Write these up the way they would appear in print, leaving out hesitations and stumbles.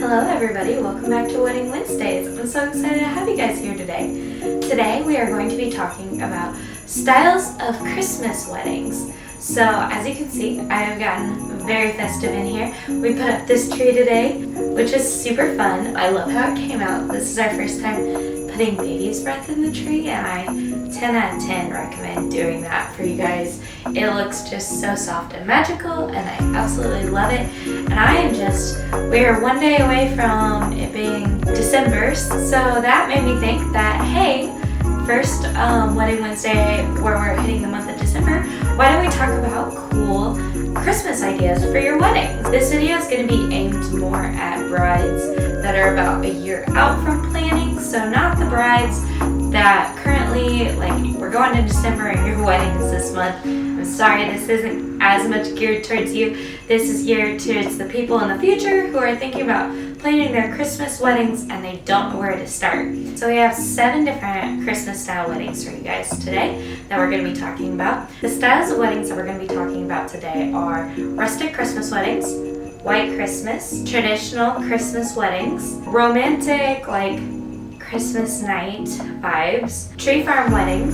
Hello everybody, welcome back to Wedding Wednesdays. I'm so excited to have you guys here today. Today we are going to be talking about styles of Christmas weddings. So as you can see, I have gotten very festive in here. We put up this tree today, which is super fun. I love how it came out. This is our first time putting baby's breath in the tree, and I 10 out of 10 recommend doing that for you guys. It looks just so soft and magical, and I absolutely love it. And we're one day away from it being December, so that made me think that, hey, first Wedding Wednesday where we're hitting the month of December, why don't we talk about cool Christmas ideas for your weddings? This video is going to be aimed more at brides that are about a year out from planning, so not the brides that currently, we're going to December and your wedding is this month. I'm sorry, this isn't as much geared towards you. This is geared towards the people in the future who are thinking about planning their Christmas weddings and they don't know where to start. So we have 7 different Christmas style weddings for you guys today that we're going to be talking about. The styles of weddings that we're going to be talking about today are rustic Christmas weddings, white Christmas, traditional Christmas weddings, romantic Christmas night vibes, tree farm weddings,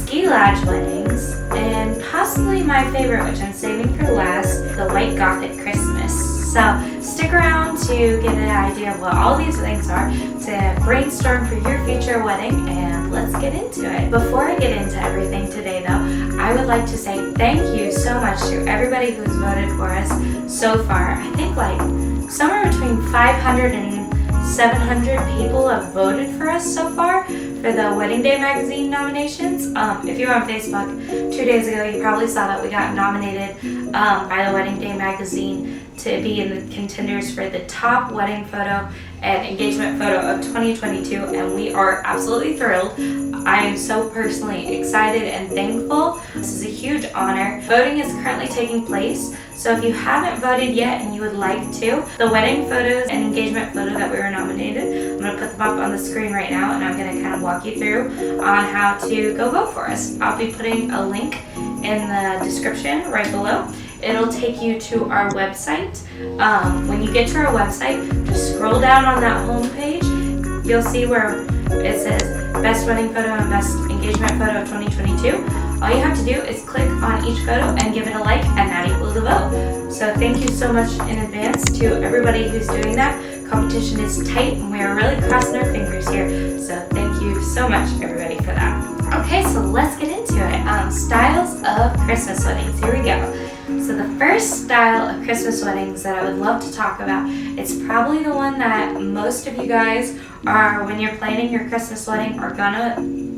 ski lodge weddings, and possibly my favorite, which I'm saving for last, the white Gothic Christmas. So stick around to get an idea of what all these things are, to brainstorm for your future wedding, and let's get into it. Before I get into everything today though, I would like to say thank you so much to everybody who's voted for us so far. I think somewhere between 500 and 700 people have voted for us so far for the Wedding Day Magazine nominations. If you were on Facebook 2 days ago, you probably saw that we got nominated by the Wedding Day Magazine to be in the contenders for the top wedding photo and engagement photo of 2022, and we are absolutely thrilled. I am so personally excited and thankful. This is a huge honor. Voting is currently taking place, so if you haven't voted yet and you would like to, the wedding photos and engagement photo that we were nominated, I'm going to put them up on the screen right now, and I'm going to kind of walk you through on how to go vote for us. I'll be putting a link in the description right below. It'll take you to our website. When you get to our website, just scroll down on that home page. You'll see where it says Best Wedding Photo and Best Engagement Photo of 2022. All you have to do is click on each photo and give it a like, and that equals a vote. So thank you so much in advance to everybody who's doing that. Competition is tight, and we are really crossing our fingers here. So thank you so much, everybody, for that. Okay, so let's get into it. Styles of Christmas weddings. Here we go. So the first style of Christmas weddings that I would love to talk about, it's probably the one that most of you guys are, when you're planning your Christmas wedding, are gonna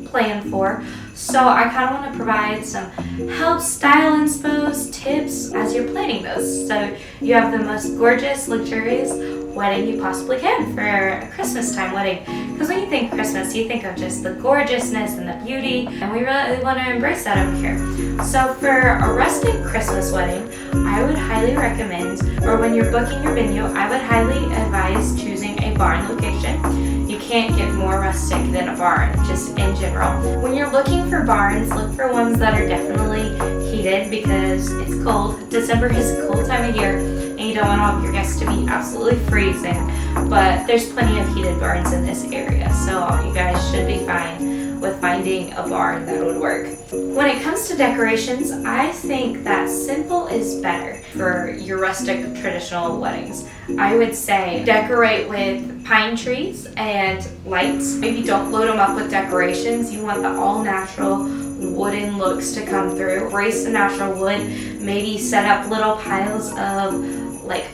plan for. So I kind of want to provide some help, style inspos, tips as you're planning those. So you have the most gorgeous, luxurious wedding you possibly can for a Christmas time wedding. Because when you think Christmas, you think of just the gorgeousness and the beauty, and we really want to embrace that over here. So for a rustic Christmas wedding, I would highly recommend, or when you're booking your venue, I would highly advise choosing a barn location. You can't get more rustic than a barn, just in general. When you're looking for barns, look for ones that are definitely heated because it's cold. December is a cold time of year, and you don't want all of your guests to be absolutely freezing, but there's plenty of heated barns in this area, so you guys should be fine with finding a barn that would work. When it comes to decorations, I think that simple is better for your rustic traditional weddings. I would say decorate with pine trees and lights. Maybe don't load them up with decorations. You want the all natural wooden looks to come through. Embrace the natural wood. Maybe set up little piles of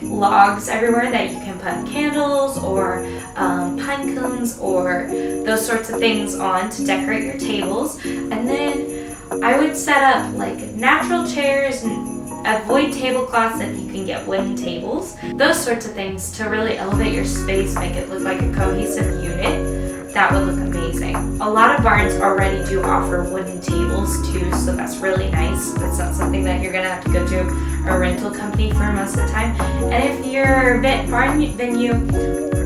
logs everywhere that you can put candles or pine cones or those sorts of things on to decorate your tables. And then I would set up natural chairs and avoid tablecloths if you can get wooden tables. Those sorts of things to really elevate your space, make it look like a cohesive unit. That would look amazing. A lot of barns already do offer wooden tables too, so that's really nice. That's not something that you're gonna have to go to a rental company for most of the time. And if your barn venue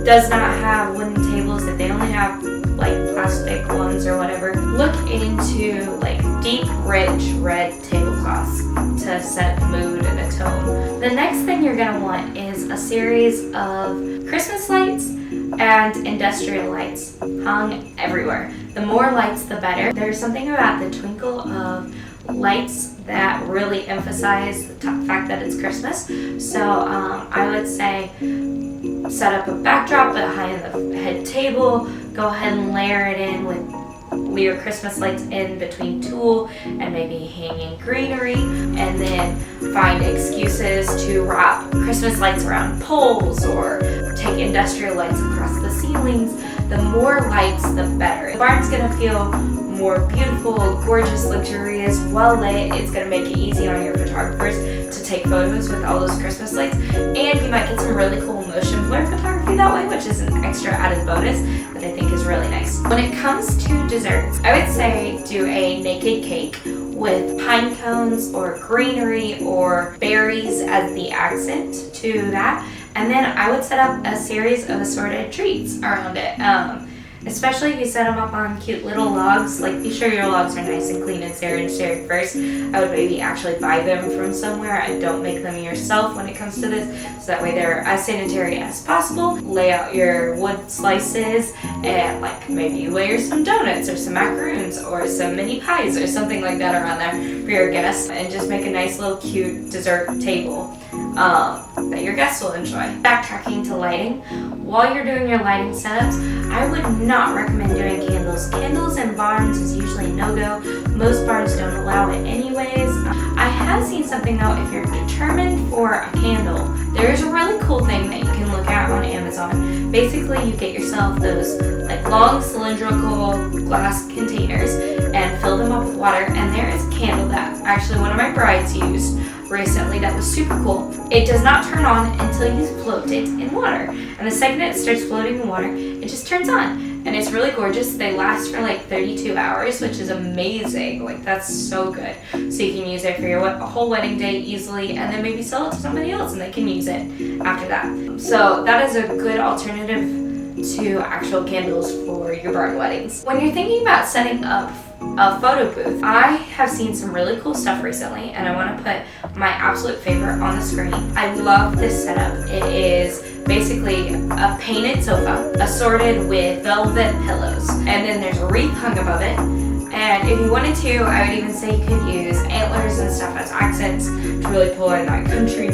does not have wooden tables, if they only have plastic ones or whatever, look into deep, rich red tablecloths to set the mood and a tone. The next thing you're gonna want is a series of Christmas lights and industrial lights hung everywhere. The more lights, the better. There's something about the twinkle of lights that really emphasize the fact that it's Christmas. So I would say set up a backdrop behind the head table, go ahead and layer it in with your Christmas lights in between tulle and maybe hanging greenery, and then find excuses to wrap Christmas lights around poles or take industrial lights across the ceilings. The more lights, the better. The barn's gonna feel more beautiful, gorgeous, luxurious, well lit. It's gonna make it easy on your photographers to take photos with all those Christmas lights, and you might get some really cool motion blur photography that way, which is an extra added bonus that I think is really nice. When it comes to desserts, I would say do a naked cake with pine cones or greenery or berries as the accent to that, and then I would set up a series of assorted treats around it. Especially if you set them up on cute little logs. Like, be sure your logs are nice and clean and shared first. I would maybe actually buy them from somewhere and don't make them yourself when it comes to this, so that way they're as sanitary as possible. Lay out your wood slices and like maybe you layer some donuts or some macaroons or some mini pies or something like that around there for your guests, and just make a nice little cute dessert table that your guests will enjoy. Backtracking to lighting. While you're doing your lighting setups, I would not recommend doing candles. Candles in barns is usually no-go. Most barns don't allow it anyways. I have seen something though, if you're determined for a candle, there's a really cool thing that you can look at on Amazon. Basically, you get yourself those like long cylindrical glass containers and fill them up with water, and there is a candle that actually one of my brides used recently that was super cool. It does not turn on until you float it in water, and the second it starts floating in water, it just turns on, and it's really gorgeous. They last for like 32 hours, which is amazing. Like, that's so good. So you can use it for your whole wedding day easily, and then maybe sell it to somebody else and they can use it after that. So that is a good alternative to actual candles for your barn weddings. When you're thinking about setting up a photo booth, I have seen some really cool stuff recently, and I want to put my absolute favorite on the screen. I love this setup. It is basically a painted sofa assorted with velvet pillows, and then there's a wreath hung above it. And if you wanted to, I would even say you could use antlers and stuff as accents to really pull in that country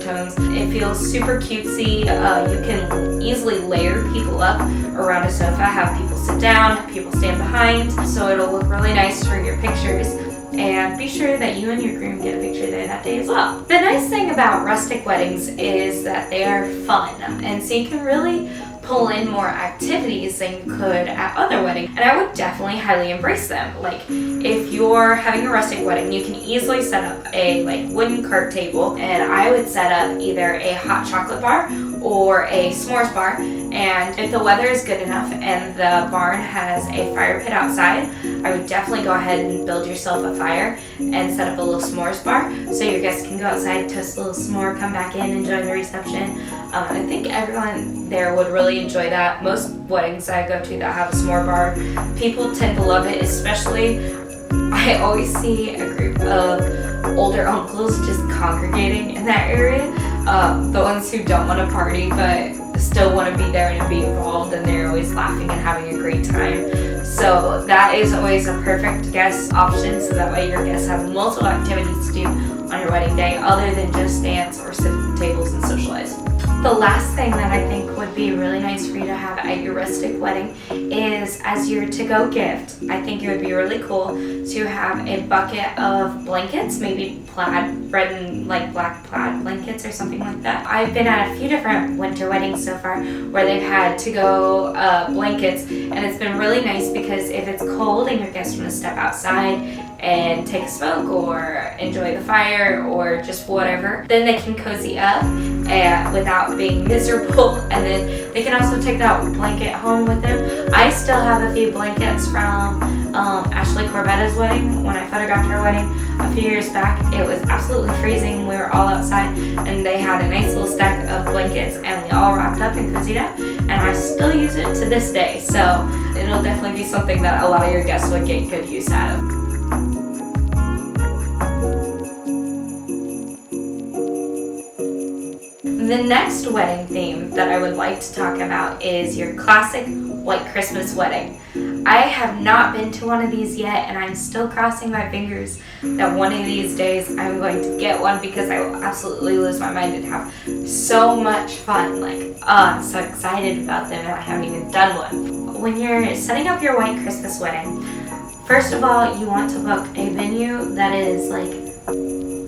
tones. It feels super cutesy. You can easily layer people up around a sofa, have people sit down, have people stand behind, so it'll look really nice for your pictures. And be sure that you and your groom get a picture there that day as well. The nice thing about rustic weddings is that they are fun, and so you can really pull in more activities than you could at other weddings, and I would definitely highly embrace them. Like, if you're having a rustic wedding, you can easily set up a like wooden cart table, and I would set up either a hot chocolate bar or a s'mores bar. And if the weather is good enough and the barn has a fire pit outside, I would definitely go ahead and build yourself a fire and set up a little s'mores bar so your guests can go outside, toast a little s'more, come back in, enjoy the reception. I think everyone there would really enjoy that. Most weddings I go to that have a s'more bar, people tend to love it, especially I always see a group of older uncles just congregating in that area. The ones who don't want to party but still want to be there and be involved, and they're always laughing and having a great time. So that is always a perfect guest option, so that way your guests have multiple activities to do on your wedding day other than just dance or sit at tables and socialize. The last thing that I think would be really nice for you to have at your rustic wedding is, as your to-go gift, I think it would be really cool to have a bucket of blankets, maybe plaid, red and like black plaid blankets or something like that. I've been at a few different winter weddings so far where they've had to-go blankets, and it's been really nice because if it's cold and your guests want to step outside and take a smoke or enjoy the fire or just whatever, then they can cozy up and without being miserable, and then they can also take that blanket home with them. I still have a few blankets from Ashley Corbetta's wedding. When I photographed her wedding a few years back, it was absolutely freezing. We were all outside and they had a nice little stack of blankets and we all wrapped up and cozied up, and I still use it to this day, so it'll definitely be something that a lot of your guests would get good use out of. The next wedding theme that I would like to talk about is your classic white Christmas wedding. I have not been to one of these yet, and I'm still crossing my fingers that one of these days I'm going to get one, because I will absolutely lose my mind and have so much fun. I'm so excited about them, and I haven't even done one. When you're setting up your white Christmas wedding, first of all, you want to book a venue that is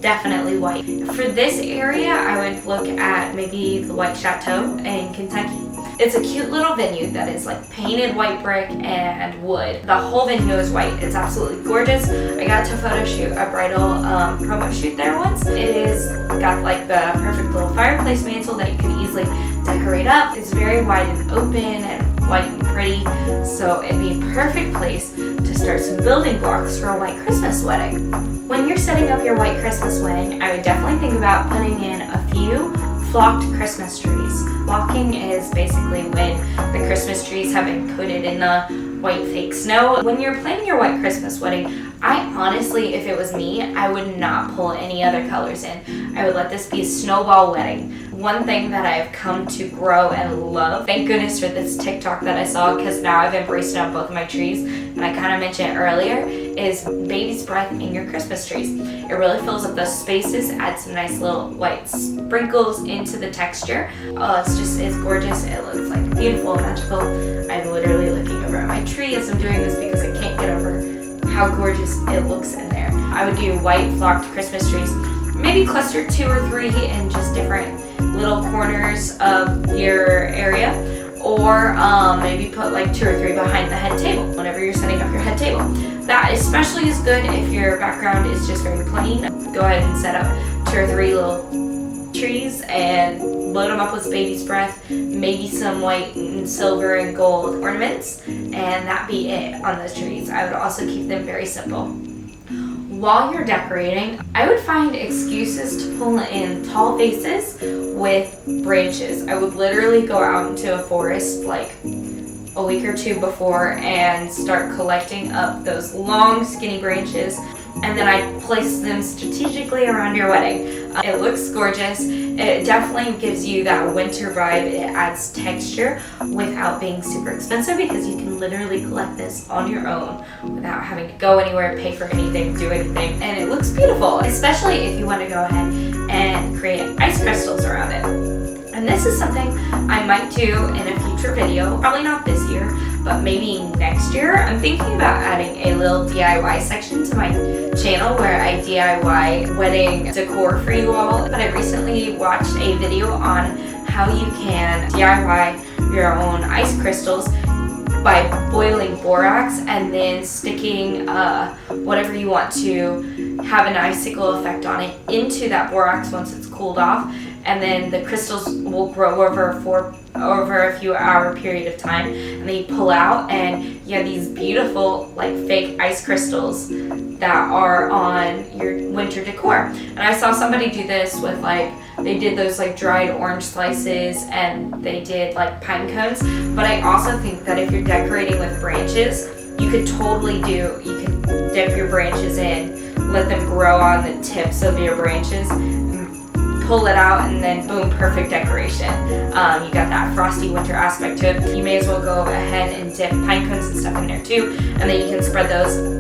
definitely white. For this area, I would look at maybe the White Chateau in Kentucky. It's a cute little venue that is painted white brick and wood. The whole venue is white. It's absolutely gorgeous. I got to photo shoot a bridal promo shoot there once. It is got the perfect little fireplace mantle that you can easily decorate up. It's very wide and open and white and pretty, so it'd be a perfect place to start some building blocks for a white Christmas wedding. When you're setting up your white Christmas wedding, I would definitely think about putting in a few flocked Christmas trees. Flocking is basically when the Christmas trees have been coated in the white fake snow. When you're planning your white Christmas wedding, I honestly, if it was me, I would not pull any other colors in. I would let this be a snowball wedding. One thing that I've come to grow and love, thank goodness for this TikTok that I saw, because now I've embraced it on both of my trees, and I kind of mentioned it earlier, is baby's breath in your Christmas trees. It really fills up those spaces, adds some nice little white sprinkles into the texture. It's gorgeous. It looks beautiful and magical. I'm literally looking over at my tree as I'm doing this because I can't get over how gorgeous it looks in there. I would do white flocked Christmas trees, maybe cluster 2 or 3 in just different little corners of your area, or maybe put 2 or 3 behind the head table whenever you're setting up your head table. That especially is good if your background is just very plain. Go ahead and set up 2 or 3 little trees and load them up with baby's breath, maybe some white and silver and gold ornaments, and that be it on those trees. I would also keep them very simple. While you're decorating, I would find excuses to pull in tall vases with branches. I would literally go out into a forest a week or 2 before and start collecting up those long skinny branches, and then I place them strategically around your wedding. It looks gorgeous. It definitely gives you that winter vibe. It adds texture without being super expensive, because you can literally collect this on your own without having to go anywhere, pay for anything, do anything, and it looks beautiful, especially if you want to go ahead and create ice crystals around it. And this is something I might do in a future video, probably not this year, but maybe next year. I'm thinking about adding a little DIY section to my channel where I DIY wedding decor for you all. But I recently watched a video on how you can DIY your own ice crystals by boiling borax and then sticking whatever you want to have an icicle effect on it into that borax once it's cooled off. And then the crystals will grow over a few hour period of time, and then you pull out and you have these beautiful fake ice crystals that are on your winter decor. And I saw somebody do this with they did those dried orange slices, and they did pine cones. But I also think that if you're decorating with branches, you could dip your branches in, let them grow on the tips of your branches, pull it out, and then boom, perfect decoration. You got that frosty winter aspect to it. You may as well go ahead and dip pine cones and stuff in there too, and then you can spread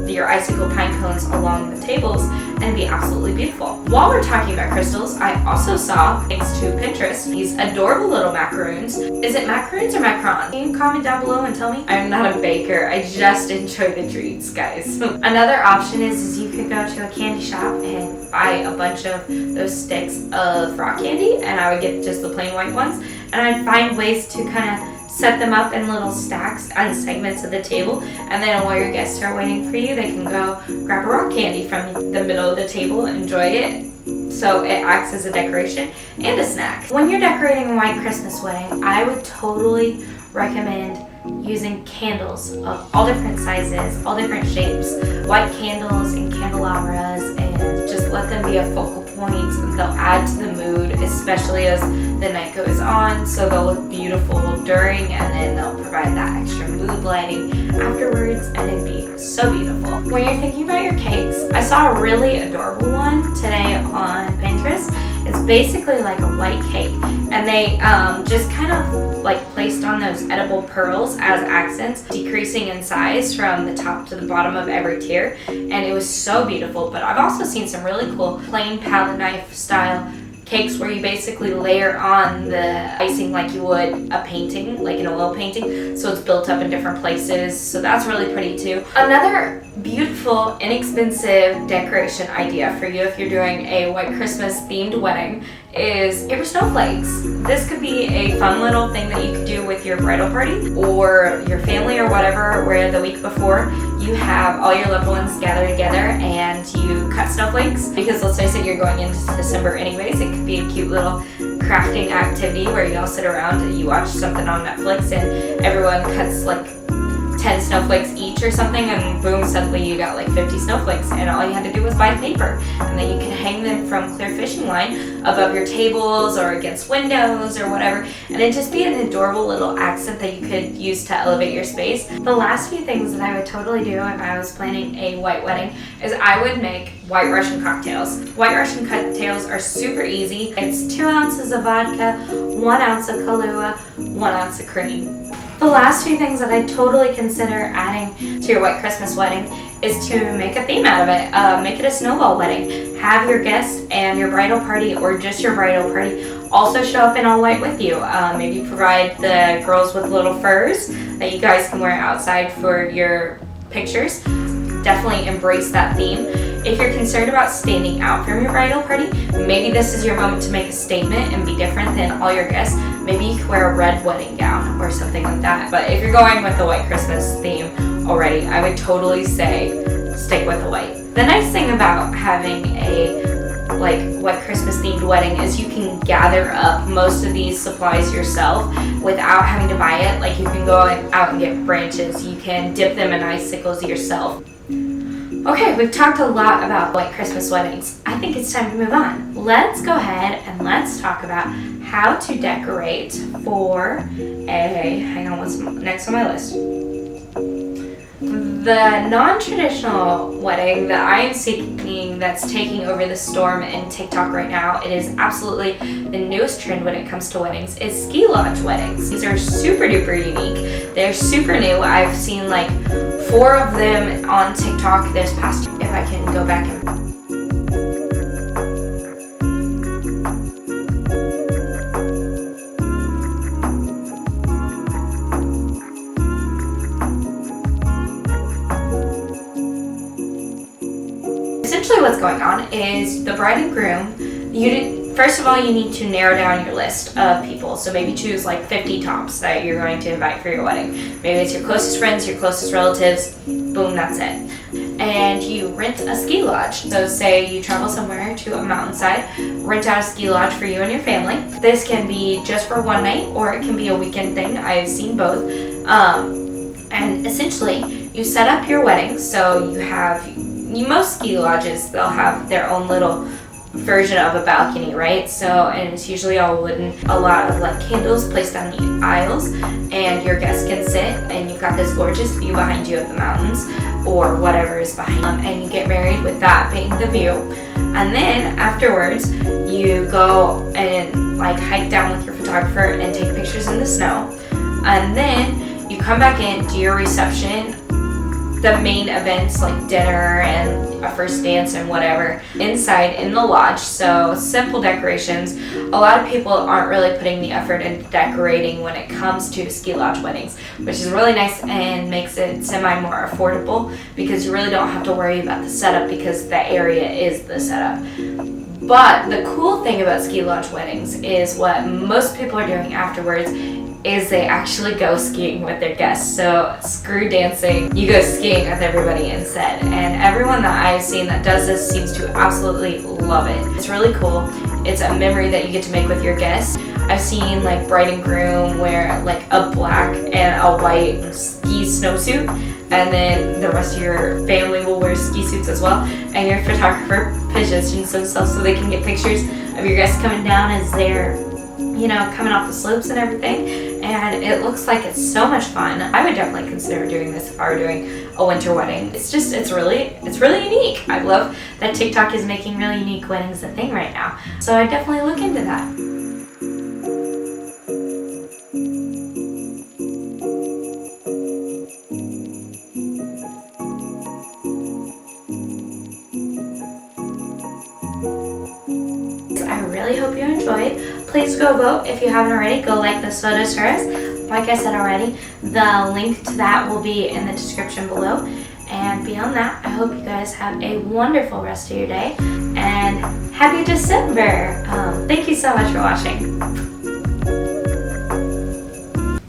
your icicle pine cones along the tables and be absolutely beautiful. While we're talking about crystals, I also saw, thanks to Pinterest, these adorable little macaroons. Is it macaroons or macarons? Can you comment down below and tell me? I'm not a baker, I just enjoy the treats, guys. Another option is you could go to a candy shop and buy a bunch of those sticks of rock candy, and I would get just the plain white ones, and I'd find ways to kind of set them up in little stacks on segments of the table, and then while your guests are waiting for you, they can go grab a rock candy from the middle of the table and enjoy it. So it acts as a decoration and a snack. When you're decorating a white Christmas wedding, I would totally recommend using candles of all different sizes, all different shapes, white candles and candelabras, and just let them be a focal point. They'll add to the mood, especially as the night goes on, so they'll look beautiful during, and then they'll provide that extra mood lighting afterwards, and it'd be so beautiful. When you're thinking about your cakes, I saw a really adorable one today on Pinterest. It's basically like a white cake, and they just kind of like placed on those edible pearls as accents, decreasing in size from the top to the bottom of every tier, and it was so beautiful. But I've also seen some really cool plain palette knife style cakes where you basically layer on the icing like you would a painting, like an oil painting, so it's built up in different places. So that's really pretty too. Another beautiful, inexpensive decoration idea for you if you're doing a white Christmas themed wedding is paper snowflakes. This could be a fun little thing that you could do with your bridal party or your family or whatever, where the week before you have all your loved ones gather together and you cut snowflakes, because let's face it, you're going into December anyways. It could be a cute little crafting activity where you all sit around and you watch something on Netflix and everyone cuts like 10 snowflakes each or something, and boom, suddenly you got like 50 snowflakes, and all you had to do was buy paper, and then you can hang them from clear fishing line above your tables or against windows or whatever, and it'd just be an adorable little accent that you could use to elevate your space. The last few things that I would totally do if I was planning a white wedding is I would make white Russian cocktails. White Russian cocktails are super easy. It's 2 ounces of vodka, 1 ounce of Kahlua, 1 ounce of cream. The last few things that I totally consider adding to your white Christmas wedding is to make a theme out of it. Make it a snowball wedding. Have your guests and your bridal party, or just your bridal party, also show up in all white with you. Maybe provide the girls with little furs that you guys can wear outside for your pictures. Definitely embrace that theme. If you're concerned about standing out from your bridal party, maybe this is your moment to make a statement and be different than all your guests. Maybe you could wear a red wedding gown or something like that. But if you're going with the white Christmas theme already, I would totally say stick with the white. The nice thing about having a white Christmas themed wedding is you can gather up most of these supplies yourself without having to buy it. Like, you can go out and get branches, you can dip them in icicles yourself. Okay, we've talked a lot about white Christmas weddings. I think it's time to move on. Let's go ahead and let's talk about how to decorate for hang on, what's next on my list? The non-traditional wedding that I am seeking that's taking over the storm in TikTok right now, it is absolutely the newest trend when it comes to weddings, is ski lodge weddings. These are super duper unique. They're super new. I've seen like 4 of them on TikTok this past year. If I can go back and what's going on is the bride and groom, first of all, you need to narrow down your list of people. So maybe choose like 50 tops that you're going to invite for your wedding. Maybe it's your closest friends, your closest relatives, boom, that's it. And you rent a ski lodge. So say you travel somewhere to a mountainside, rent out a ski lodge for you and your family. This can be just for one night, or it can be a weekend thing. I've seen both. And essentially, you set up your wedding, so you have most ski lodges, they'll have their own little version of a balcony, right? So, and it's usually all wooden, a lot of like candles placed on the aisles, and your guests can sit, and you've got this gorgeous view behind you of the mountains or whatever is behind them, and you get married with that being the view. And then afterwards, you go and like hike down with your photographer and take pictures in the snow, and then you come back in, do your reception, the main events like dinner and a first dance and whatever inside in the lodge. So simple decorations. A lot of people aren't really putting the effort into decorating when it comes to ski lodge weddings, which is really nice and makes it semi more affordable, because you really don't have to worry about the setup, because the area is the setup. But the cool thing about ski lodge weddings is what most people are doing afterwards is they actually go skiing with their guests. So screw dancing, you go skiing with everybody instead. And everyone that I've seen that does this seems to absolutely love it. It's really cool. It's a memory that you get to make with your guests. I've seen like bride and groom wear like a black and a white ski snowsuit, and then the rest of your family will wear ski suits as well, and your photographer positions themselves so they can get pictures of your guests coming down as they're you know, coming off the slopes and everything, and it looks like it's so much fun. I would definitely consider doing this if I were doing a winter wedding. It's really unique. I love that TikTok is making really unique weddings a thing right now. So I definitely look into that. I really hope you enjoyed. Please go vote if you haven't already. Go like those photos for us. Like I said already, the link to that will be in the description below. And beyond that, I hope you guys have a wonderful rest of your day and happy December. Thank you so much for watching.